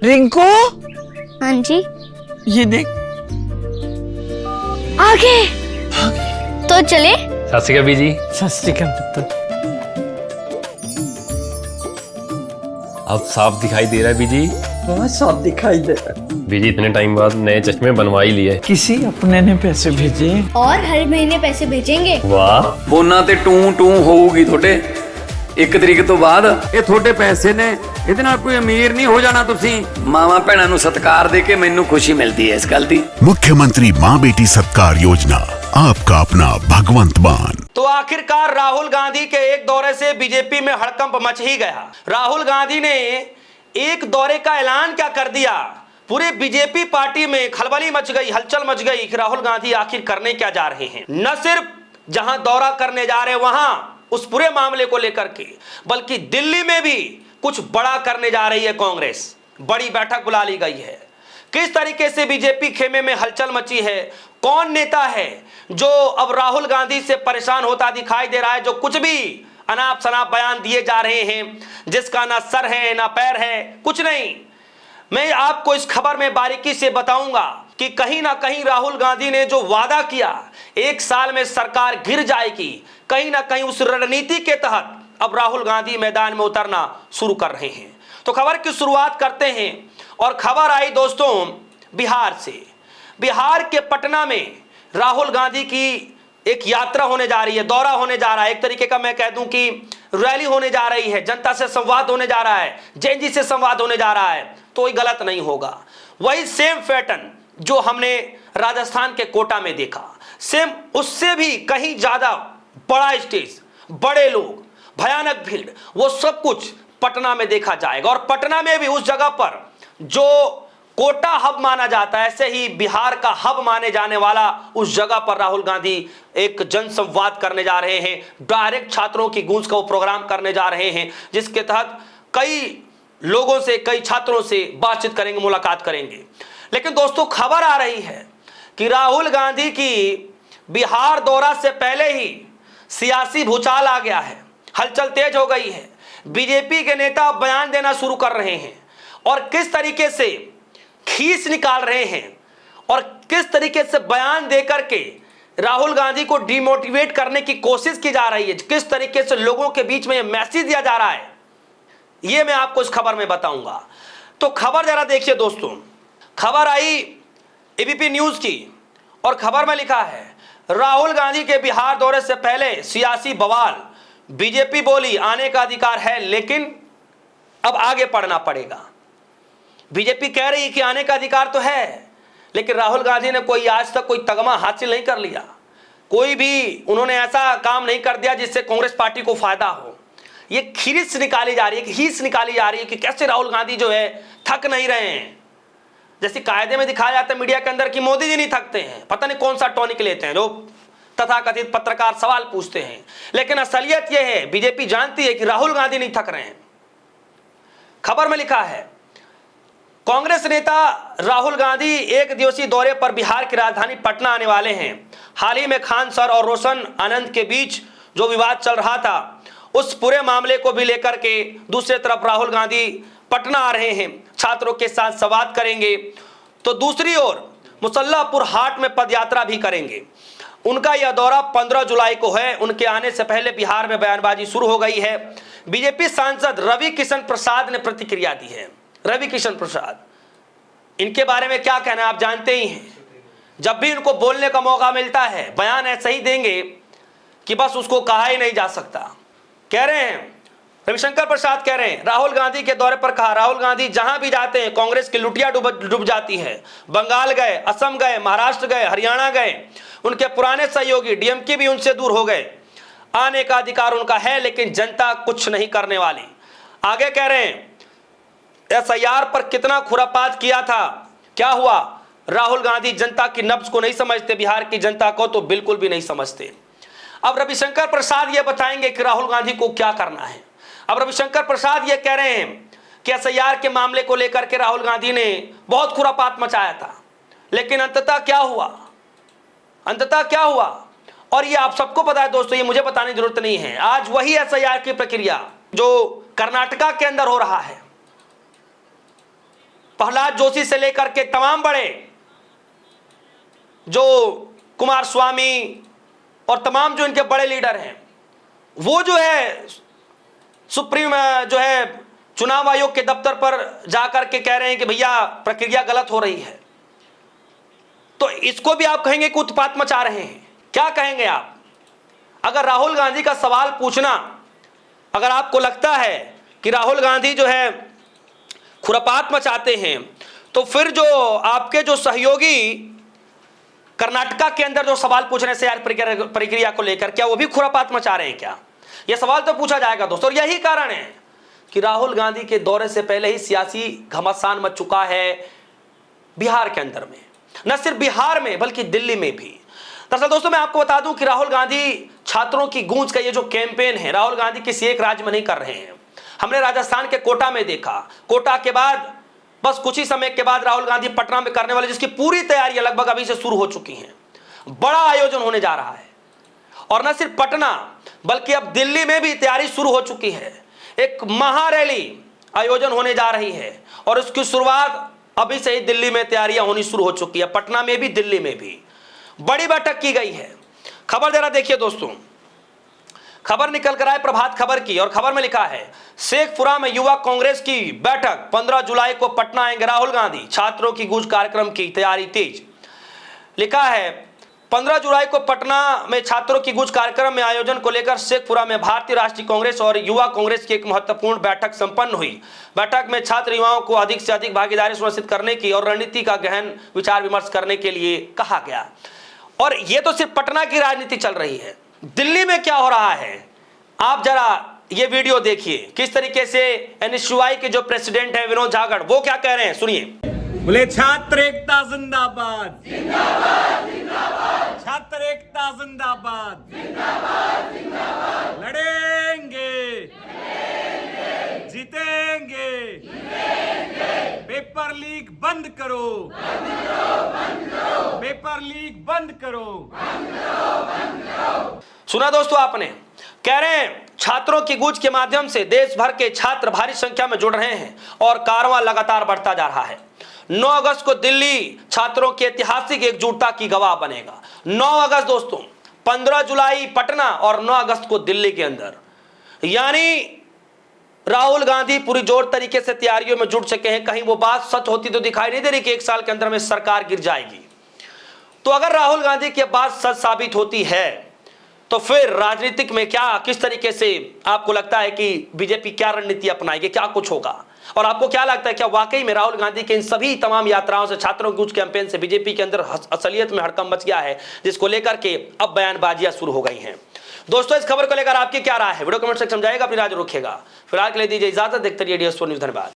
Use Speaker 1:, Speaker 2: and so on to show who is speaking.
Speaker 1: रिंकू,
Speaker 2: हाँ जी।
Speaker 1: ये देख।
Speaker 2: आगे तो चले।
Speaker 3: सत श्री अकाल बीजी।
Speaker 1: सत श्री अकाल पुत्र।
Speaker 3: अब साफ दिखाई दे रहा है बीजी।
Speaker 1: बहुत साफ दिखाई दे रहा है।
Speaker 3: बीजी इतने टाइम बाद नए चश्मे बनवा ही लिए।
Speaker 1: किसी अपने ने पैसे भेजे
Speaker 2: और हर महीने पैसे भेजेंगे।
Speaker 3: वाह।
Speaker 4: ਫੋਨਾਂ ਤੇ ਟੂ ਟੂ ਹੋਊਗੀ ਤੁਹਾਡੇ 1 ਤਰੀਕ ਤੋਂ ਬਾਅਦ। ਇਹ ਤੁਹਾਡੇ ਪੈਸੇ ਨੇ, ਇਹਦੇ ਨਾਲ ਕੋਈ ਅਮੀਰ ਨਹੀਂ ਹੋ ਜਾਣਾ ਤੁਸੀਂ। ਮਾਵਾਂ ਭੈਣਾਂ ਨੂੰ ਸਤਿਕਾਰ ਦੇ ਕੇ ਮੈਨੂੰ ਖੁਸ਼ੀ ਮਿਲਦੀ ਹੈ ਇਸ ਗੱਲ ਦੀ।
Speaker 5: मुख्यमंत्री माँ बेटी सत्कार योजना, आपका अपना भगवंत मान।
Speaker 6: तो आखिरकार राहुल गांधी के एक दौरे से बीजेपी में हड़कंप मच ही गया। राहुल गांधी ने एक दौरे का ऐलान क्या कर दिया, पूरे बीजेपी पार्टी में खलबली मच गई, हलचल मच गई कि राहुल गांधी आखिर करने क्या जा रहे हैं। न सिर्फ जहां दौरा करने जा रहे वहां उस पूरे मामले को लेकर के, बल्कि दिल्ली में भी कुछ बड़ा करने जा रही है कांग्रेस। बड़ी बैठक बुला ली गई है। किस तरीके से बीजेपी खेमे में हलचल मची है, कौन नेता है जो अब राहुल गांधी से परेशान होता दिखाई दे रहा है, जो कुछ भी अनाप शनाप बयान दिए जा रहे हैं, जिसका ना सर है ना पैर है, कुछ नहीं। मैं आपको इस खबर में बारीकी से बताऊंगा कि कहीं ना कहीं राहुल गांधी ने जो वादा किया 1 साल में सरकार गिर जाएगी, कहीं ना कहीं उस रणनीति के तहत अब राहुल गांधी मैदान में उतरना शुरू कर रहे हैं। तो खबर की शुरुआत करते हैं और खबर आई दोस्तों बिहार से। बिहार के पटना में राहुल गांधी की एक यात्रा होने जा रही है, दौरा होने जा रहा है, एक तरीके का मैं कह दूं कि रैली होने जा रही है, जनता से संवाद होने जा रहा है, जेएनजी से संवाद होने जा रहा है। तो ये गलत नहीं होगा। वही सेम पैटर्न जो हमने राजस्थान के कोटा में देखा, सेम उससे भी कहीं ज्यादा बड़ा स्टेज, बड़े लोग, भयानक भीड़, वो सब कुछ पटना में देखा जाएगा। और पटना में भी उस जगह पर जो कोटा हब माना जाता है, ऐसे ही बिहार का हब माने जाने वाला उस जगह पर राहुल गांधी एक जनसंवाद करने जा रहे हैं। डायरेक्ट छात्रों की गूंज का वो प्रोग्राम करने जा रहे हैं, जिसके तहत कई लोगों से, कई छात्रों से बातचीत करेंगे, मुलाकात करेंगे। लेकिन दोस्तों खबर आ रही है कि राहुल गांधी की बिहार दौरा से पहले ही सियासी भूचाल आ गया है, हलचल तेज हो गई है। बीजेपी के नेता बयान देना शुरू कर रहे हैं और किस तरीके से खींच निकाल रहे हैं और किस तरीके से बयान देकर के राहुल गांधी को डिमोटिवेट करने की कोशिश की जा रही है, किस तरीके से लोगों के बीच में यह मैसेज दिया जा रहा है, यह मैं आपको इस खबर में बताऊंगा। तो खबर जरा देखिए दोस्तों। खबर आई एबीपी न्यूज की और खबर में लिखा है राहुल गांधी के बिहार दौरे से पहले सियासी बवाल, बीजेपी बोली आने का अधिकार है लेकिन अब आगे पढ़ना पड़ेगा। बीजेपी कह रही है कि आने का अधिकार तो है, लेकिन राहुल गांधी ने कोई आज तक कोई तगमा हासिल नहीं कर लिया, कोई भी उन्होंने ऐसा काम नहीं कर दिया जिससे कांग्रेस पार्टी को फायदा हो। ये खींच निकाली जा रही है, हीस निकाली जा रही है कि कैसे राहुल गांधी जो है थक नहीं रहे हैं। जैसे कायदे में दिखाया जाता है मीडिया के अंदर कि मोदी जी नहीं थकते हैं, पता नहीं कौन सा टॉनिक लेते हैं, जो तथाकथित पत्रकार सवाल पूछते हैं। लेकिन असलियत यह है, बीजेपी जानती है कि राहुल गांधी नहीं थक रहे हैं। खबर में लिखा है कांग्रेस नेता राहुल गांधी 1 दिवसीय दौरे पर बिहार की राजधानी पटना आने वाले हैं। हाल ही में खान सर और रोशन आनंद के बीच जो विवाद चल रहा था, उस पूरे मामले को भी लेकर के दूसरी तरफ राहुल गांधी पटना आ रहे हैं, छात्रों के साथ संवाद करेंगे। तो दूसरी ओर मुसल्लापुर हाट में पदयात्रा भी करेंगे। उनका यह दौरा 15 जुलाई को है। उनके आने से पहले बिहार में बयानबाजी शुरू हो गई है। बीजेपी सांसद रवि किशन प्रसाद ने प्रतिक्रिया दी है। रवि किशन प्रसाद, इनके बारे में क्या कहना है आप जानते ही हैं। जब भी इनको बोलने का मौका मिलता है बयान ऐसे ही देंगे कि बस उसको कहा ही नहीं जा सकता। कह रहे हैं रविशंकर प्रसाद, कह रहे हैं राहुल गांधी के दौरे पर कहा राहुल गांधी जहां भी जाते हैं कांग्रेस की लुटिया डूब जाती है। बंगाल गए, असम गए, महाराष्ट्र गए, हरियाणा गए, उनके पुराने सहयोगी डीएमके भी उनसे दूर हो गए। आने का अधिकार उनका है लेकिन जनता कुछ नहीं करने वाली। आगे कह रहे हैं एसआईआर पर कितना खुरापात किया था, क्या हुआ। राहुल गांधी जनता की नब्ज को नहीं समझते, बिहार की जनता को तो बिल्कुल भी नहीं समझते। अब रविशंकर प्रसाद ये बताएंगे कि राहुल गांधी को क्या करना है। अब रविशंकर प्रसाद ये कह रहे हैं कि एसआईआर के मामले को लेकर के राहुल गांधी ने बहुत खुरापात मचाया था, लेकिन अंततः क्या हुआ, अंततः क्या हुआ। और ये आप सबको पता है दोस्तों, ये मुझे बताने की जरूरत नहीं है। आज वही एसआईआर की प्रक्रिया जो कर्नाटका के अंदर हो रहा है, प्रहलाद जोशी से लेकर के तमाम बड़े जो कुमार स्वामी और तमाम जो इनके बड़े लीडर हैं, वो जो है सुप्रीम जो है चुनाव आयोग के दफ्तर पर जाकर के कह रहे हैं कि भैया प्रक्रिया गलत हो रही है। तो इसको भी आप कहेंगे कि उत्पात मचा रहे हैं। क्या कहेंगे आप? अगर राहुल गांधी का सवाल पूछना, अगर आपको लगता है कि राहुल गांधी जो है खुरापात मचाते हैं, तो फिर जो आपके जो सहयोगी कर्नाटका के अंदर जो सवाल पूछ रहे हैं यार प्रक्रिया को लेकर, क्या वो भी खुरापात मचा रहे हैं क्या? यह सवाल तो पूछा जाएगा दोस्तों। और यही कारण है कि राहुल गांधी के दौरे से पहले ही सियासी घमासान मच चुका है बिहार के अंदर में, न सिर्फ बिहार में बल्कि दिल्ली में भी। दरअसल दोस्तों मैं आपको बता दूं कि राहुल गांधी छात्रों की गूंज का ये जो कैंपेन है, राहुल गांधी किसी एक राज्य में नहीं कर रहे हैं। हमने राजस्थान के कोटा में देखा, कोटा के बाद बस कुछ ही समय के बाद राहुल गांधी पटना में करने वाले, जिसकी पूरी तैयारियां लगभग अभी से शुरू हो चुकी हैं। बड़ा आयोजन होने जा रहा है और न सिर्फ पटना बल्कि अब दिल्ली में भी तैयारी शुरू हो चुकी है। एक महारैली आयोजन होने जा रही है और उसकी शुरुआत अभी से ही दिल्ली में तैयारियां होनी शुरू हो चुकी है। पटना में भी, दिल्ली में भी बड़ी बैठक की गई है। खबर जरा देखिए दोस्तों, खबर निकल कर आए प्रभात खबर की और खबर में लिखा है शेखपुरा में युवा कांग्रेस की बैठक, 15 जुलाई को पटना आएंगे राहुल गांधी, छात्रों की गूंज कार्यक्रम की तैयारी तेज। लिखा है 15 जुलाई को पटना में छात्रों की गूंज कार्यक्रम में आयोजन को लेकर शेखपुरा में भारतीय राष्ट्रीय कांग्रेस और युवा कांग्रेस की एक महत्वपूर्ण बैठक संपन्न हुई। बैठक में छात्र युवाओं को अधिक से अधिक भागीदारी सुनिश्चित करने की और रणनीति का गहन विचार विमर्श करने के लिए कहा गया। और ये तो सिर्फ पटना की राजनीति चल रही है, दिल्ली में क्या हो रहा है आप जरा ये वीडियो देखिए। किस तरीके से एनएसयूआई के जो प्रेसिडेंट है विनोद झागड़, वो क्या कह रहे हैं, सुनिए।
Speaker 7: बोले छात्र एकता जिंदाबाद, जिंदाबाद जिंदाबाद, छात्र एकता जिंदाबाद, जिंदाबाद जिंदाबाद, लड़ेंगे, जीतेंगे, पेपर लीक बंद करो, पेपर लीक बंद करो।
Speaker 6: सुना दोस्तों आपने, कह रहे हैं छात्रों की गूंज के माध्यम से देश भर के छात्र भारी संख्या में जुड़ रहे हैं और कारवां लगातार बढ़ता जा रहा है। 9 अगस्त को दिल्ली छात्रों की ऐतिहासिक एकजुटता की गवाह बनेगा। 9 अगस्त दोस्तों, 15 जुलाई पटना और 9 अगस्त को दिल्ली के अंदर, यानी राहुल गांधी पूरी जोर तरीके से तैयारियों में जुट चुके हैं। कहीं वो बात सच होती तो दिखाई नहीं दे रही कि 1 साल के अंदर में सरकार गिर जाएगी। तो अगर राहुल गांधी की बात सच साबित होती है तो फिर राजनीतिक में क्या, किस तरीके से आपको लगता है कि बीजेपी क्या रणनीति अपनाएगी, क्या कुछ होगा? और आपको क्या लगता है, क्या वाकई में राहुल गांधी के इन सभी तमाम यात्राओं से, छात्रों की गूंज कैंपेन से बीजेपी के अंदर असलियत में हड़कंप मच गया है, जिसको लेकर के अब बयानबाजियां शुरू हो गई हैं? दोस्तों इस खबर को लेकर आपकी क्या राय है, वीडियो कमेंट सेक्शन में समझाइएगा, अपनी राय रखिएगा। फिलहाल के लिए दीजिए इजाजत, देखते रहिए DS4 न्यूज़। धन्यवाद।